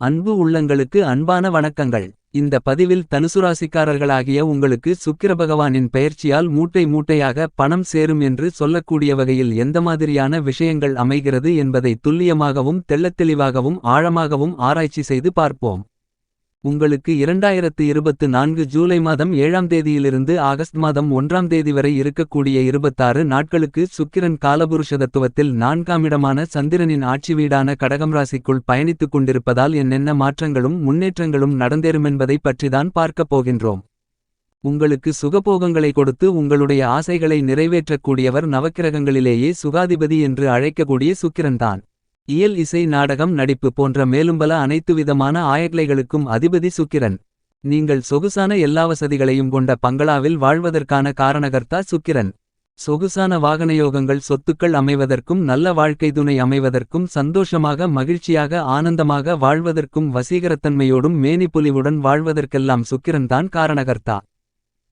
அன்பு உள்ளங்களுக்கு அன்பான வணக்கங்கள். இந்த பதிவில் தனுசுராசிக்காரர்களாகிய உங்களுக்கு சுக்கிரபகவானின் பெயர்ச்சியால் மூட்டை மூட்டையாக பணம் சேரும் என்று சொல்லக்கூடிய வகையில் எந்த மாதிரியான விஷயங்கள் அமைகிறது என்பதை துல்லியமாகவும் தெள்ளத்தெளிவாகவும் ஆழமாகவும் ஆராய்ச்சி செய்து பார்ப்போம். உங்களுக்கு 2024 ஜூலை மாதம் 7ஆம் தேதியிலிருந்து ஆகஸ்ட் மாதம் 1ஆம் தேதி வரை இருக்கக்கூடிய 26 நாட்களுக்கு சுக்கிரன் காலபுருஷதத்துவத்தில் 4ஆம் இடமான சந்திரனின் ஆட்சி வீடான கடகம் ராசிக்குள் பயணித்துக் கொண்டிருப்பதால் என்னென்ன மாற்றங்களும் முன்னேற்றங்களும் நடந்தேறுமென்பதை பற்றிதான் பார்க்கப் போகின்றோம். உங்களுக்கு சுகபோகங்களை கொடுத்து உங்களுடைய ஆசைகளை நிறைவேற்றக்கூடியவர் நவக்கிரகங்களிலேயே சுகாதிபதி என்று அழைக்கக்கூடிய சுக்கிரன்தான். இயல் இசை நாடகம் நடிப்பு போன்ற மேலும்பல அனைத்துவிதமான ஆயக்லைகளுக்கும் அதிபதி சுக்கிரன். நீங்கள் சொகுசான எல்லா வசதிகளையும் கொண்ட பங்களாவில் வாழ்வதற்கான காரணகர்த்தா சுக்கிரன். சொகுசான வாகனயோகங்கள் சொத்துக்கள் அமைவதற்கும் நல்ல வாழ்க்கை துணை அமைவதற்கும் சந்தோஷமாக மகிழ்ச்சியாக ஆனந்தமாக வாழ்வதற்கும் வசீகரத்தன்மையோடும் மேனிப்புலிவுடன் வாழ்வதற்கெல்லாம் சுக்கிரன்தான் காரணகர்த்தா.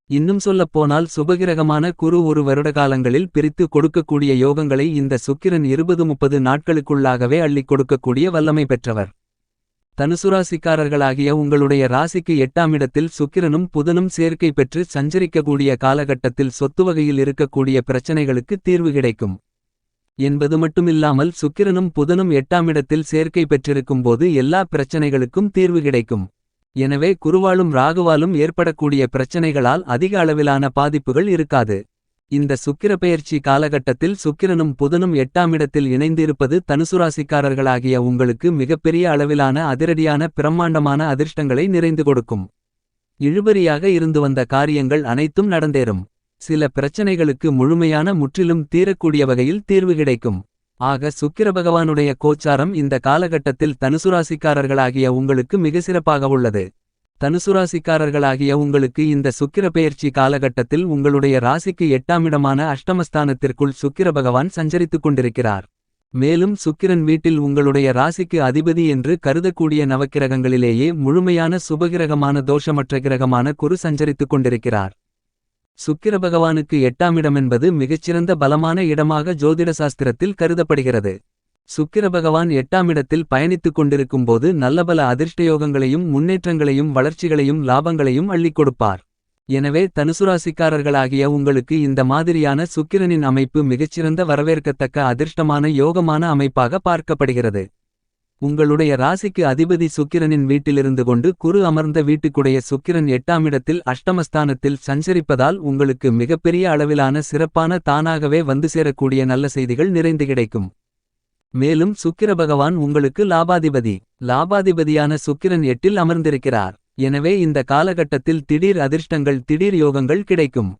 இன்னும் சொல்லப்போனால் சுபகிரகமான குரு ஒரு வருடகாலங்களில் பிரித்து கொடுக்கக்கூடிய யோகங்களை இந்த சுக்கிரன் 20-30 நாட்களுக்குள்ளாகவே அள்ளிக் கொடுக்கக்கூடிய வல்லமை பெற்றவர். தனுசுராசிக்காரர்களாகிய உங்களுடைய ராசிக்கு 8ஆம் இடத்தில் சுக்கிரனும் புதனும் சேர்க்கை பெற்று சஞ்சரிக்கக்கூடிய காலகட்டத்தில் சொத்து வகையில் இருக்கக்கூடிய பிரச்சனைகளுக்கு தீர்வு கிடைக்கும் என்பது மட்டுமில்லாமல் சுக்கிரனும் புதனும் 8ஆம் இடத்தில் சேர்க்கை பெற்றிருக்கும்போது எல்லா பிரச்சனைகளுக்கும் தீர்வு கிடைக்கும். எனவே குருவாலும் ராகுவாலும் ஏற்படக்கூடிய பிரச்சனைகளால் அதிக அளவிலான பாதிப்புகள் இருக்காது. இந்த சுக்கிர பெயர்ச்சி காலகட்டத்தில் சுக்கிரனும் புதனும் 8ஆம் இடத்தில் இணைந்திருப்பது தனுசுராசிக்காரர்களாகிய உங்களுக்கு மிகப்பெரிய அளவிலான அதிரடியான பிரம்மாண்டமான அதிர்ஷ்டங்களை நிறைந்து கொடுக்கும். இழுபறியாக இருந்து வந்த காரியங்கள் அனைத்தும் நடந்தேறும். சில பிரச்சனைகளுக்கு முழுமையான முற்றிலும் தீரக்கூடிய வகையில் தீர்வு கிடைக்கும். ஆக சுக்கிரபகவானுடைய கோச்சாரம் இந்த காலகட்டத்தில் தனுசுராசிக்காரர்களாகிய உங்களுக்கு மிக சிறப்பாக உள்ளது. தனுசுராசிக்காரர்களாகிய உங்களுக்கு இந்த சுக்கிர பெயர்ச்சி காலகட்டத்தில் உங்களுடைய ராசிக்கு 8ஆம் இடமான அஷ்டமஸ்தானத்திற்குள் சுக்கிரபகவான் சஞ்சரித்துக் கொண்டிருக்கிறார். மேலும் சுக்கிரன் வீட்டில் உங்களுடைய ராசிக்கு அதிபதி என்று கருதக்கூடிய நவக்கிரகங்களிலேயே முழுமையான சுபகிரகமான தோஷமற்ற கிரகமான குரு சஞ்சரித்துக் கொண்டிருக்கிறார். சுக்கிரபகவானுக்கு 8ஆம் இடமென்பது மிகச்சிறந்த பலமான இடமாக ஜோதிட சாஸ்திரத்தில் கருதப்படுகிறது. சுக்கிரபகவான் 8ஆம் இடத்தில் பயணித்துக் கொண்டிருக்கும்போது நல்லபல அதிர்ஷ்டயோகங்களையும் முன்னேற்றங்களையும் வளர்ச்சிகளையும் லாபங்களையும் அள்ளிக் கொடுப்பார். எனவே தனுசுராசிக்காரர்களாகிய உங்களுக்கு இந்த மாதிரியான சுக்கிரனின் அமைப்பு மிகச்சிறந்த வரவேற்கத்தக்க அதிர்ஷ்டமான யோகமான அமைப்பாக பார்க்கப்படுகிறது. உங்களுடைய ராசிக்கு அதிபதி சுக்கிரனின் வீட்டிலிருந்து கொண்டு குரு அமர்ந்த வீட்டுக்குடைய சுக்கிரன் 8ஆம் இடத்தில் அஷ்டமஸ்தானத்தில் சஞ்சரிப்பதால் உங்களுக்கு மிகப்பெரிய அளவிலான சிறப்பான தானாகவே வந்து சேரக்கூடிய நல்ல செய்திகள் நிறைந்து கிடைக்கும். மேலும் சுக்கிரபகவான் உங்களுக்கு லாபாதிபதியான சுக்கிரன் 8இல் அமர்ந்திருக்கிறார். எனவே இந்த காலகட்டத்தில் திடீர் அதிர்ஷ்டங்கள் திடீர் யோகங்கள் கிடைக்கும்.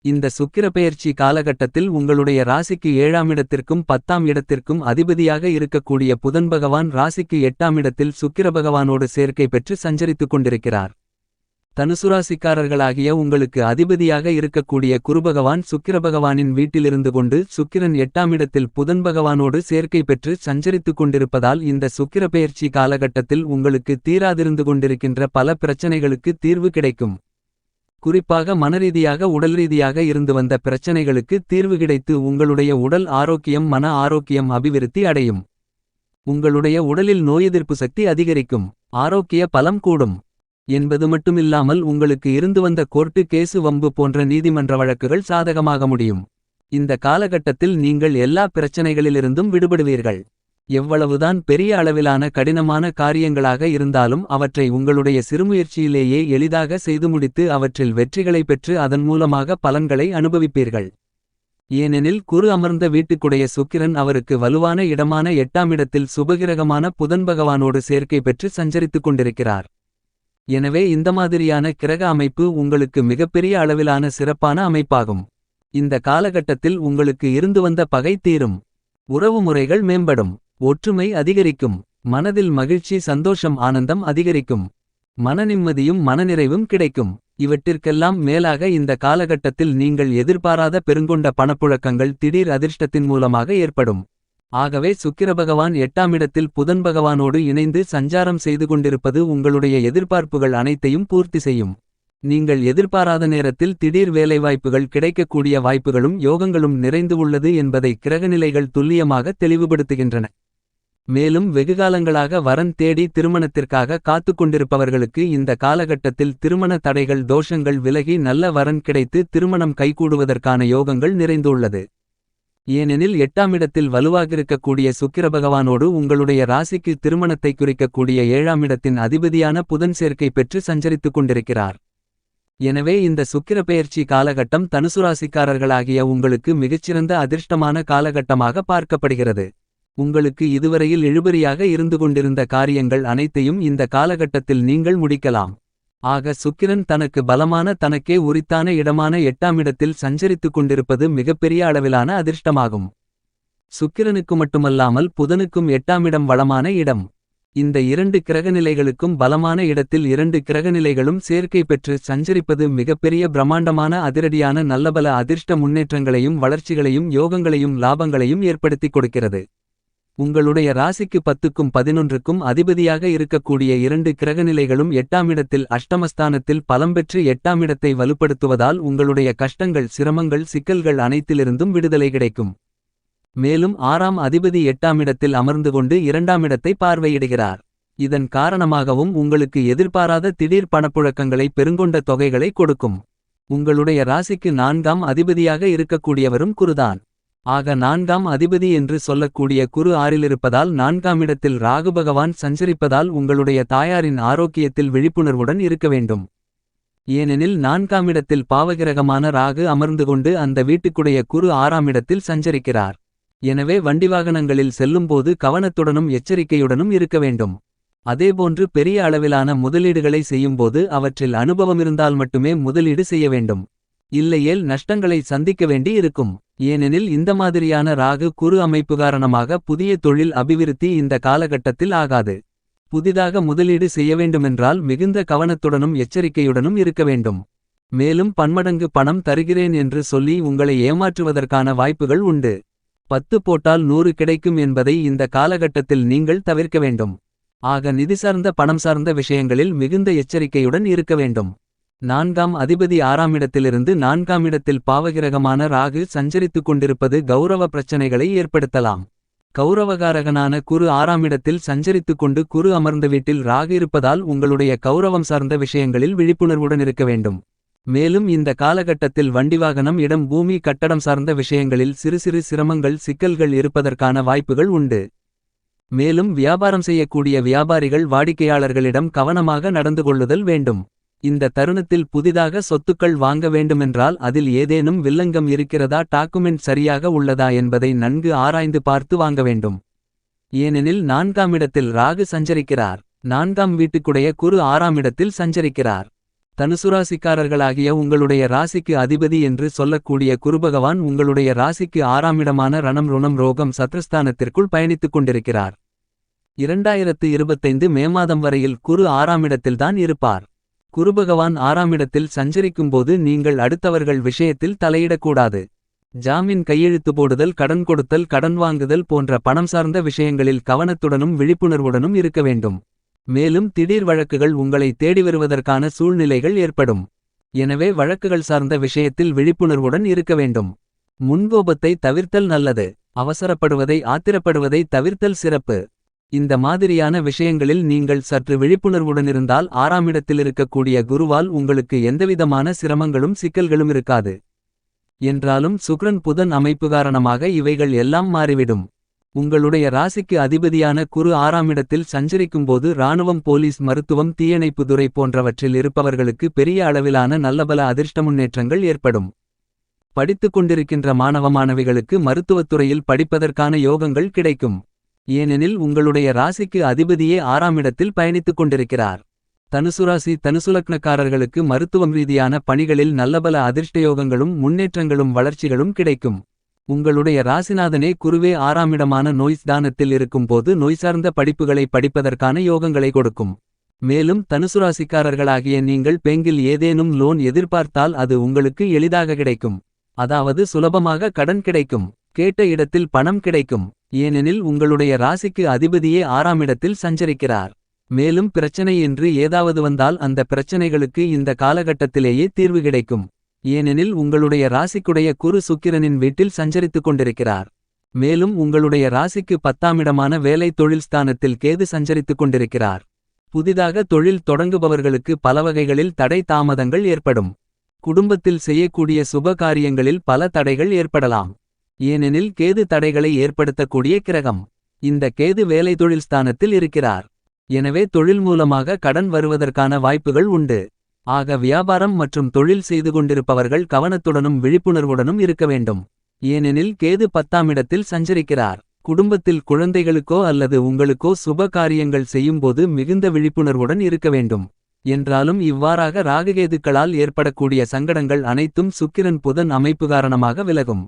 இந்த சுக்கிர பெயர்ச்சி காலகட்டத்தில் உங்களுடைய ராசிக்கு 7ஆம் இடத்திற்கும் 10ஆம் இடத்திற்கும் அதிபதியாக இருக்கக்கூடிய புதன் பகவான் ராசிக்கு 8ஆம் இடத்தில் சுக்கிரபகவானோடு சேர்க்கை பெற்று சஞ்சரித்துக் கொண்டிருக்கிறார். தனுசுராசிக்காரர்களாகிய உங்களுக்கு அதிபதியாக இருக்கக்கூடிய குருபகவான் சுக்கிரபகவானின் வீட்டிலிருந்து கொண்டு சுக்கிரன் 8ஆம் இடத்தில் புதன் பகவானோடு சேர்க்கை பெற்று சஞ்சரித்துக் கொண்டிருப்பதால் இந்த சுக்கிர பெயர்ச்சி காலகட்டத்தில் உங்களுக்கு தீராதிருந்து கொண்டிருக்கின்ற பல பிரச்சனைகளுக்கு தீர்வு கிடைக்கும். குறிப்பாக மனரீதியாக உடல்ரீதியாக இருந்து வந்த பிரச்சனைகளுக்கு தீர்வு கிடைத்து உங்களுடைய உடல் ஆரோக்கியம் மன ஆரோக்கியம் அபிவிருத்தி அடையும். உங்களுடைய உடலில் நோயெதிர்ப்பு சக்தி அதிகரிக்கும். ஆரோக்கிய பலம் கூடும் என்பது மட்டுமில்லாமல் உங்களுக்கு இருந்து வந்த கோர்ட்டு கேசு வம்பு போன்ற நீதிமன்ற வழக்குகள் சாதகமாக முடியும். இந்த காலகட்டத்தில் நீங்கள் எல்லா பிரச்சனைகளிலிருந்தும் விடுபடுவீர்கள். எவ்வளவுதான் பெரிய அளவிலான கடினமான காரியங்களாக இருந்தாலும் அவற்றை உங்களுடைய சிறுமுயற்சியிலேயே எளிதாக செய்து முடித்து அவற்றில் வெற்றிகளை பெற்று அதன் மூலமாக பலன்களை அனுபவிப்பீர்கள். ஏனெனில் குரு அமர்ந்த வீட்டுக்குடைய சுக்கிரன் அவருக்கு வலுவான இடமான 8ஆம் இடத்தில் சுபகிரகமான புதன் பகவானோடு சேர்க்கை பெற்று சஞ்சரித்துக் கொண்டிருக்கிறார். எனவே இந்த மாதிரியான கிரக அமைப்பு உங்களுக்கு மிகப்பெரிய அளவிலான சிறப்பான அமைப்பாகும். இந்த காலகட்டத்தில் உங்களுக்கு இருந்து வந்த பகை தீரும். உறவுமுறைகள் மேம்படும். ஒற்றுமை அதிகரிக்கும். மனதில் மகிழ்ச்சி சந்தோஷம் ஆனந்தம் அதிகரிக்கும். மனநிம்மதியும் மனநிறைவும் கிடைக்கும். இவற்றிற்கெல்லாம் மேலாக இந்த காலகட்டத்தில் நீங்கள் எதிர்பாராத பெருங்கொண்ட பணப்புழக்கங்கள் திடீர் அதிர்ஷ்டத்தின் மூலமாக ஏற்படும். ஆகவே சுக்கிரபகவான் 8ஆம் இடத்தில் புதன் பகவானோடு இணைந்து சஞ்சாரம் செய்து கொண்டிருப்பது உங்களுடைய எதிர்பார்ப்புகள் அனைத்தையும் பூர்த்தி செய்யும். நீங்கள் எதிர்பாராத நேரத்தில் திடீர் வேலைவாய்ப்புகள் கிடைக்கக்கூடிய வாய்ப்புகளும் யோகங்களும் நிறைந்து உள்ளது என்பதை கிரகநிலைகள் துல்லியமாக தெளிவுபடுத்துகின்றன. மேலும் வெகுகாலங்களாக வரன் தேடி திருமணத்திற்காக காத்துக்கொண்டிருப்பவர்களுக்கு இந்த காலகட்டத்தில் திருமண தடைகள் தோஷங்கள் விலகி நல்ல வரன் கிடைத்து திருமணம் கைகூடுவதற்கான யோகங்கள் நிறைந்துள்ளது. ஏனெனில் 8ஆம் இடத்தில் வலுவாகிருக்கக்கூடிய சுக்கிரபகவானோடு உங்களுடைய ராசிக்கு திருமணத்தை குறிக்கக்கூடிய 7ஆம் இடத்தின் அதிபதியான புதன் சேர்க்கை பெற்று சஞ்சரித்துக் கொண்டிருக்கிறார். எனவே இந்த சுக்கிர பெயர்ச்சி காலகட்டம் தனுசு ராசிக்காரர்களாகிய உங்களுக்கு மிகச்சிறந்த அதிர்ஷ்டமான காலகட்டமாக பார்க்கப்படுகிறது. உங்களுக்கு இதுவரையில் இழுபறியாக இருந்து கொண்டிருந்த காரியங்கள் அனைத்தையும் இந்த காலகட்டத்தில் நீங்கள் முடிக்கலாம். ஆக சுக்கிரன் தனக்கு பலமான தனக்கே உரித்தான இடமான 8ஆம் இடத்தில் சஞ்சரித்துக் கொண்டிருப்பது மிகப்பெரிய அளவிலான அதிர்ஷ்டமாகும். சுக்கிரனுக்கு மட்டுமல்லாமல் புதனுக்கும் 8ஆம் இடம் வளமான இடம். இந்த 2 கிரகநிலைகளுக்கும் பலமான இடத்தில் 2 கிரகநிலைகளும் சேர்க்கை பெற்று சஞ்சரிப்பது மிகப்பெரிய பிரம்மாண்டமான அதிரடியான நல்லபல அதிர்ஷ்ட முன்னேற்றங்களையும் வளர்ச்சிகளையும் யோகங்களையும் லாபங்களையும் ஏற்படுத்திக் கொடுக்கிறது. உங்களுடைய ராசிக்கு 10க்கும் 11க்கும் அதிபதியாக இருக்கக்கூடிய 2 கிரகநிலைகளும் 8ஆம் இடத்தில் அஷ்டமஸ்தானத்தில் பலம் பெற்று 8ஆம் இடத்தை வலுப்படுத்துவதால் உங்களுடைய கஷ்டங்கள் சிரமங்கள் சிக்கல்கள் அனைத்திலிருந்தும் விடுதலை கிடைக்கும். மேலும் 6ஆம் அதிபதி 8ஆம் இடத்தில் அமர்ந்து கொண்டு 2ஆம் இடத்தை பார்வையிடுகிறார். இதன் காரணமாகவும் உங்களுக்கு எதிர்பாராத திடீர் பணப்புழக்கங்களை பெருங்கொண்ட தொகைகளை கொடுக்கும். உங்களுடைய ராசிக்கு 4ஆம் அதிபதியாக இருக்கக்கூடியவரும் குருதான். ஆக 4ஆம் அதிபதி என்று சொல்லக்கூடிய குரு 6இலிருப்பதால் 4ஆம் இடத்தில் ராகு பகவான் சஞ்சரிப்பதால் உங்களுடைய தாயாரின் ஆரோக்கியத்தில் விழிப்புணர்வுடன் இருக்க வேண்டும். ஏனெனில் 4ஆம் இடத்தில் பாவகிரகமான ராகு அமர்ந்து கொண்டு அந்த வீட்டுக்குடைய குரு 6ஆம் இடத்தில் சஞ்சரிக்கிறார். எனவே வண்டிவாகனங்களில் செல்லும்போது கவனத்துடனும் எச்சரிக்கையுடனும் இருக்க வேண்டும். அதேபோன்று பெரிய அளவிலான முதலீடுகளை செய்யும்போது அவற்றில் அனுபவமிருந்தால் மட்டுமே முதலீடு செய்ய வேண்டும். இல்லையேல் நஷ்டங்களை சந்திக்க வேண்டி இருக்கும். ஏனெனில் இந்த மாதிரியான ராகு குரு அமைப்பு காரணமாக புதிய தொழில் அபிவிருத்தி இந்த காலகட்டத்தில் ஆகாது. புதிதாக முதலீடு செய்ய வேண்டுமென்றால் மிகுந்த கவனத்துடனும் எச்சரிக்கையுடனும் இருக்க வேண்டும். மேலும் பன்மடங்கு பணம் தருகிறேன் என்று சொல்லி உங்களை ஏமாற்றுவதற்கான வாய்ப்புகள் உண்டு. 10 போட்டால் 100 கிடைக்கும் என்பதை இந்த காலகட்டத்தில் நீங்கள் தவிர்க்க வேண்டும். ஆக நிதி சார்ந்த பணம் சார்ந்த விஷயங்களில் மிகுந்த எச்சரிக்கையுடன் இருக்க வேண்டும். 4ஆம் அதிபதி 6ஆம் இடத்திலிருந்து 4ஆம் இடத்தில் பாவகிரகமான ராகு சஞ்சரித்துக் கொண்டிருப்பது கௌரவ பிரச்சனைகளை ஏற்படுத்தலாம். கௌரவகாரகனான குரு 6ஆம் இடத்தில் சஞ்சரித்துக் கொண்டு குரு அமர்ந்த வீட்டில் ராகு இருப்பதால் உங்களுடைய கௌரவம் சார்ந்த விஷயங்களில் விழிப்புணர்வுடன் இருக்க வேண்டும். மேலும் இந்த காலகட்டத்தில் வண்டிவாகனம் இடம் பூமி கட்டடம் சார்ந்த விஷயங்களில் சிறு சிறு சிரமங்கள் சிக்கல்கள் இருப்பதற்கான வாய்ப்புகள் உண்டு. மேலும் வியாபாரம் செய்யக்கூடிய வியாபாரிகள் வாடிக்கையாளர்களிடம் கவனமாக நடந்து கொள்ளுதல் வேண்டும். இந்த தருணத்தில் புதிதாக சொத்துக்கள் வாங்க வேண்டுமென்றால் அதில் ஏதேனும் வில்லங்கம் இருக்கிறதா டாக்குமெண்ட் சரியாக உள்ளதா என்பதை நன்கு ஆராய்ந்து பார்த்து வாங்க வேண்டும். ஏனெனில் 4ஆம் இடத்தில் ராகு சஞ்சரிக்கிறார். 4ஆம் வீட்டுக்குடைய குரு 6ஆம் இடத்தில் சஞ்சரிக்கிறார். தனுசுராசிக்காரர்களாகிய உங்களுடைய ராசிக்கு அதிபதி என்று சொல்லக்கூடிய குருபகவான் உங்களுடைய ராசிக்கு 6ஆம் இடமான ரணம் ருணம் ரோகம் சத்ருஸ்தானத்திற்குள் பயணித்துக் கொண்டிருக்கிறார். 2025 மே மாதம் வரையில் குரு 6ஆம் இடத்தில்தான் இருப்பார். குருபகவான் 6ஆம் இடத்தில் சஞ்சரிக்கும்போது நீங்கள் அடுத்தவர்கள் விஷயத்தில் தலையிடக்கூடாது. ஜாமீன் கையெழுத்து போடுதல் கடன் கொடுத்தல் கடன் வாங்குதல் போன்ற பணம் சார்ந்த விஷயங்களில் கவனத்துடனும் விழிப்புணர்வுடனும் இருக்க வேண்டும். மேலும் திடீர் வழக்குகள் உங்களை தேடி வருவதற்கான சூழ்நிலைகள் ஏற்படும். எனவே வழக்குகள் சார்ந்த விஷயத்தில் விழிப்புணர்வுடன் இருக்க வேண்டும். முன்கோபத்தை தவிர்த்தல் நல்லது. அவசரப்படுவதை ஆத்திரப்படுவதை தவிர்த்தல் சிறப்பு. இந்த மாதிரியான விஷயங்களில் நீங்கள் சற்று விழிப்புணர்வுடன் இருந்தால் 6ஆம் இடத்தில் இருக்கக்கூடிய குருவால் உங்களுக்கு எந்தவிதமான சிரமங்களும் சிக்கல்களும் இருக்காது. என்றாலும் சுக்கிரன் புதன் அமைப்பு காரணமாக இவைகள் எல்லாம் மாறிவிடும். உங்களுடைய ராசிக்கு அதிபதியான குரு 6ஆம் இடத்தில் சஞ்சரிக்கும்போது இராணுவம் போலீஸ் மருத்துவம் தீயணைப்பு துறை போன்றவற்றில் இருப்பவர்களுக்கு பெரிய அளவிலான நல்லபல அதிர்ஷ்ட முன்னேற்றங்கள் ஏற்படும். படித்துக் கொண்டிருக்கின்ற மாணவ மாணவிகளுக்கு மருத்துவத்துறையில் படிப்பதற்கான யோகங்கள் கிடைக்கும். ஏனெனில் உங்களுடைய ராசிக்கு அதிபதியே 6ஆம் இடத்தில் பயணித்துக் கொண்டிருக்கிறார். தனுசுராசி தனுசுலக்னக்காரர்களுக்கு மருத்துவம் ரீதியான பணிகளில் நல்லபல அதிர்ஷ்டயோகங்களும் முன்னேற்றங்களும் வளர்ச்சிகளும் கிடைக்கும். உங்களுடைய ராசிநாதனே குருவே 6ஆம் இடமான நோய் ஸ்தானத்தில் இருக்கும்போது நோய் சார்ந்த படிப்புகளை படிப்பதற்கான யோகங்களை கொடுக்கும். மேலும் தனுசுராசிக்காரர்களாகிய நீங்கள் பேங்கில் ஏதேனும் லோன் எதிர்பார்த்தால் அது உங்களுக்கு எளிதாக கிடைக்கும். அதாவது சுலபமாக கடன் கிடைக்கும். கேட்ட இடத்தில் பணம் கிடைக்கும். ஏனெனில் உங்களுடைய ராசிக்கு அதிபதியே 6ஆம் இடத்தில் சஞ்சரிக்கிறார். மேலும் பிரச்சனை என்று ஏதாவது வந்தால் அந்த பிரச்சனைகளுக்கு இந்த காலகட்டத்திலேயே தீர்வு கிடைக்கும். ஏனெனில் உங்களுடைய ராசிக்குடைய குரு சுக்கிரனின் வீட்டில் சஞ்சரித்துக் கொண்டிருக்கிறார். மேலும் உங்களுடைய ராசிக்கு 10ஆமிடமான வேலை தொழில் ஸ்தானத்தில் கேது சஞ்சரித்துக் கொண்டிருக்கிறார். புதிதாக தொழில் தொடங்குபவர்களுக்கு பலவகைகளில் தடை தாமதங்கள் ஏற்படும். குடும்பத்தில் செய்யக்கூடிய சுப காரியங்களில் பல தடைகள் ஏற்படலாம். ஏனெனில் கேது தடைகளை ஏற்படுத்தக்கூடிய கிரகம். இந்த கேது வேலை தொழில் ஸ்தானத்தில் இருக்கிறார். எனவே தொழில் மூலமாக கடன் வருவதற்கான வாய்ப்புகள் உண்டு. ஆக வியாபாரம் மற்றும் தொழில் செய்து கொண்டிருப்பவர்கள் கவனத்துடனும் விழிப்புணர்வுடனும் இருக்க வேண்டும். ஏனெனில் கேது 10ஆமிடத்தில் சஞ்சரிக்கிறார். குடும்பத்தில் குழந்தைகளுக்கோ அல்லது உங்களுக்கோ சுப காரியங்கள் செய்யும்போது மிகுந்த விழிப்புணர்வுடன் இருக்க வேண்டும். என்றாலும் இவ்வாறாக ராகுகேதுக்களால் ஏற்படக்கூடிய சங்கடங்கள் அனைத்தும் சுக்கிரன் புதன் அமைப்பு காரணமாக விலகும்.